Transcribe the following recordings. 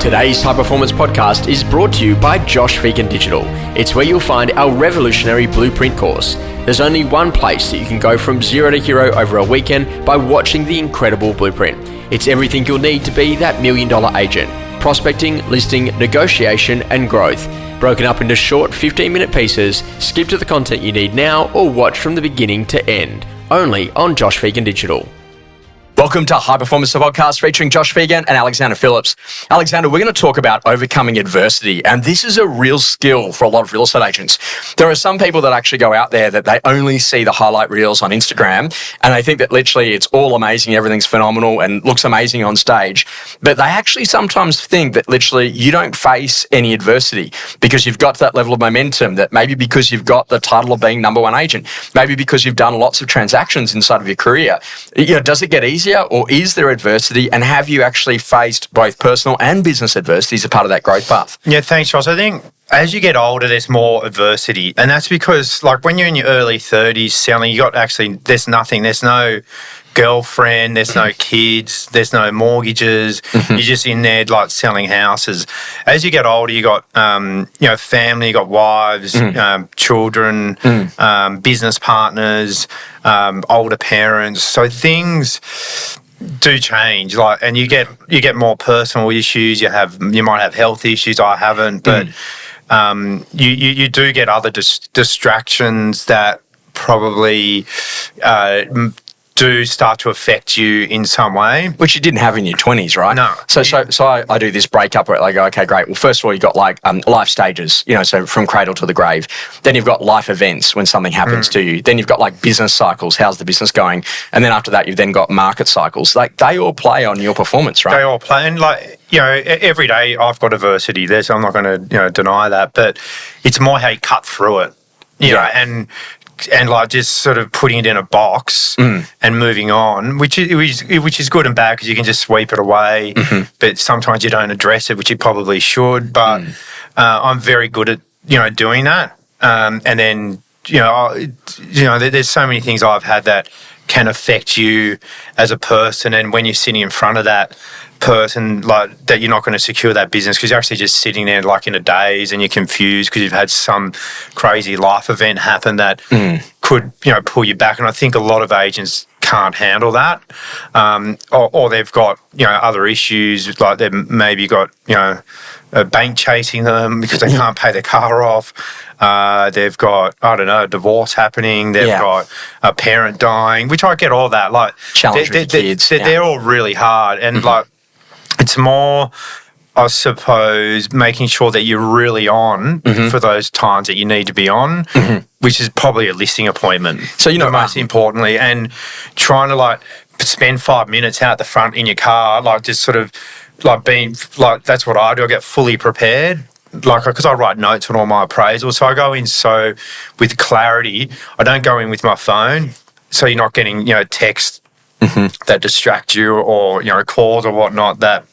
Today's High Performance Podcast is brought to you by Josh Phegan Digital. It's where you'll find our revolutionary blueprint course. There's only one place that you can go from zero to hero over a weekend by watching the incredible blueprint. It's everything you'll need to be that $1 million agent. Prospecting, listing, negotiation, and growth. Broken up into short 15-minute pieces, skip to the content you need now or watch from the beginning to end. Only on Josh Phegan Digital. Welcome to High Performance Podcast featuring Josh Phegan and Alexander Phillips. Alexander, we're going to talk about overcoming adversity, and this is a real skill for a lot of real estate agents. There are some people that actually go out there that they only see the highlight reels on Instagram, and they think that literally it's all amazing, everything's phenomenal and looks amazing on stage, but they actually sometimes think that literally you don't face any adversity because you've got that level of momentum, that maybe because you've got the title of being number one agent, maybe because you've done lots of transactions inside of your career. Does it get easier? Or is there adversity, and have you actually faced both personal and business adversity as a part of that growth path? Yeah, thanks, Ross. I think as you get older, there's more adversity, and that's because, like, when you're in your early 30s selling, there's nothing. There's no girlfriend, there's no kids, there's no mortgages. You're just in there like selling houses. As you get older, you got family, you got wives, children, business partners, older parents. So things do change, and you get more personal issues. You might have health issues. I haven't, but you do get other distractions that probably do start to affect you in some way. Which you didn't have in your 20s, right? No. So I do this breakup where I go, okay, great. Well, first of all, you've got life stages, so from cradle to the grave. Then you've got life events when something happens to you. Then you've got business cycles. How's the business going? And then after that, you've then got market cycles. They all play on your performance, right? They all play. And every day I've got adversity. I'm not going to deny that, but it's more how you cut through it. And just sort of putting it in a box and moving on, which is good and bad because you can just sweep it away. But sometimes you don't address it, which you probably should. But I'm very good at doing that. And then there's so many things I've had that can affect you as a person, and when you're sitting in front of that person, that you're not going to secure that business because you're actually just sitting there in a daze and you're confused because you've had some crazy life event happen that could pull you back. And I think a lot of agents can't handle that, or they've got other issues, like they've maybe got a bank chasing them because they can't pay their car off. They've got, a divorce happening. They've got a parent dying, which I get all that. Challenge with the kids. They're all really hard. And it's more, I suppose, making sure that you're really on for those times that you need to be on, which is probably a listing appointment. So, most importantly, and trying to spend 5 minutes out the front in your car, just sort of being that's what I do. I get fully prepared. Because I write notes on all my appraisals, so I go in with clarity. I don't go in with my phone, so you're not getting texts that distract you, or calls or whatnot that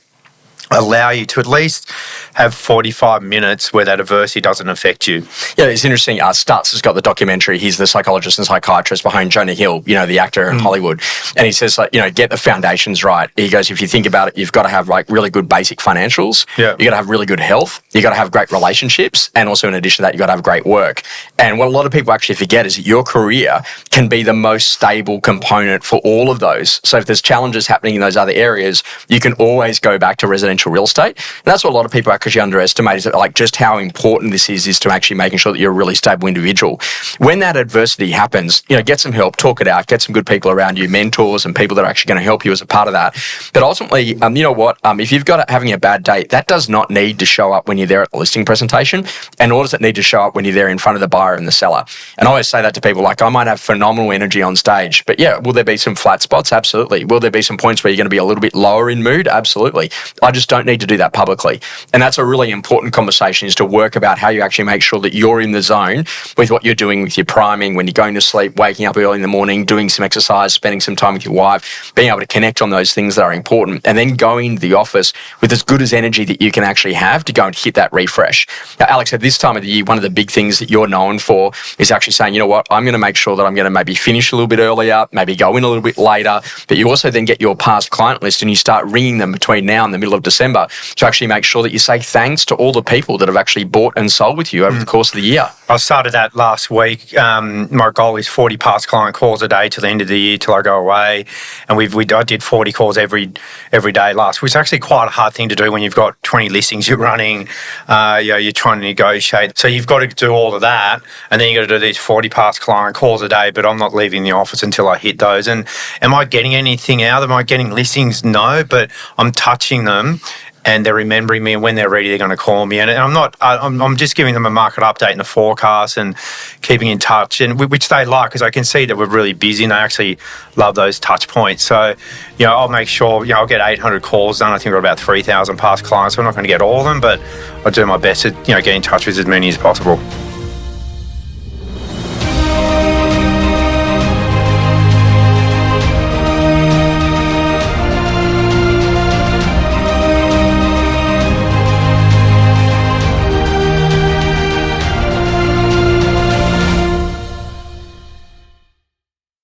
allow you to at least have 45 minutes where that adversity doesn't affect you. Yeah, it's interesting. Stutz has got the documentary. He's the psychologist and psychiatrist behind Jonah Hill, the actor in Hollywood. And he says, get the foundations right. He goes, if you think about it, you've got to have really good basic financials. Yeah. You got to have really good health. You got to have great relationships. And also in addition to that, you got to have great work. And what a lot of people actually forget is that your career can be the most stable component for all of those. So if there's challenges happening in those other areas, you can always go back to residential real estate. And that's what a lot of people actually underestimate, is that just how important this is to actually making sure that you're a really stable individual. When that adversity happens, get some help, talk it out, get some good people around you, mentors and people that are actually going to help you as a part of that. But ultimately, if you've got having a bad day, that does not need to show up when you're there at the listing presentation, and nor does it need to show up when you're there in front of the buyer and the seller. And I always say that to people, I might have phenomenal energy on stage, but will there be some flat spots? Absolutely. Will there be some points where you're going to be a little bit lower in mood? Absolutely. I just don't need to do that publicly. And that's a really important conversation, is to work about how you actually make sure that you're in the zone with what you're doing with your priming, when you're going to sleep, waking up early in the morning, doing some exercise, spending some time with your wife, being able to connect on those things that are important, and then going to the office with as good as energy that you can actually have to go and hit that refresh. Now, Alex, at this time of the year, one of the big things that you're known for is actually saying, I'm going to make sure that I'm going to maybe finish a little bit earlier, maybe go in a little bit later, but you also then get your past client list and you start ringing them between now and the middle of December to actually make sure that you say thanks to all the people that have actually bought and sold with you over the course of the year. I started that last week. My goal is 40 past client calls a day till the end of the year, till I go away. And I did 40 calls every day last week. It's actually quite a hard thing to do when you've got 20 listings you're running. You're trying to negotiate. So you've got to do all of that. And then you've got to do these 40 past client calls a day. But I'm not leaving the office until I hit those. And am I getting anything out? Am I getting listings? No, but I'm touching them. And they're remembering me, and when they're ready, they're going to call me. And I'm just giving them a market update and a forecast and keeping in touch, and which they like, because I can see that we're really busy and they actually love those touch points. So, I'll make sure, I'll get 800 calls done. I think we've got about 3,000 past clients. So I'm not going to get all of them, but I'll do my best to, get in touch with as many as possible.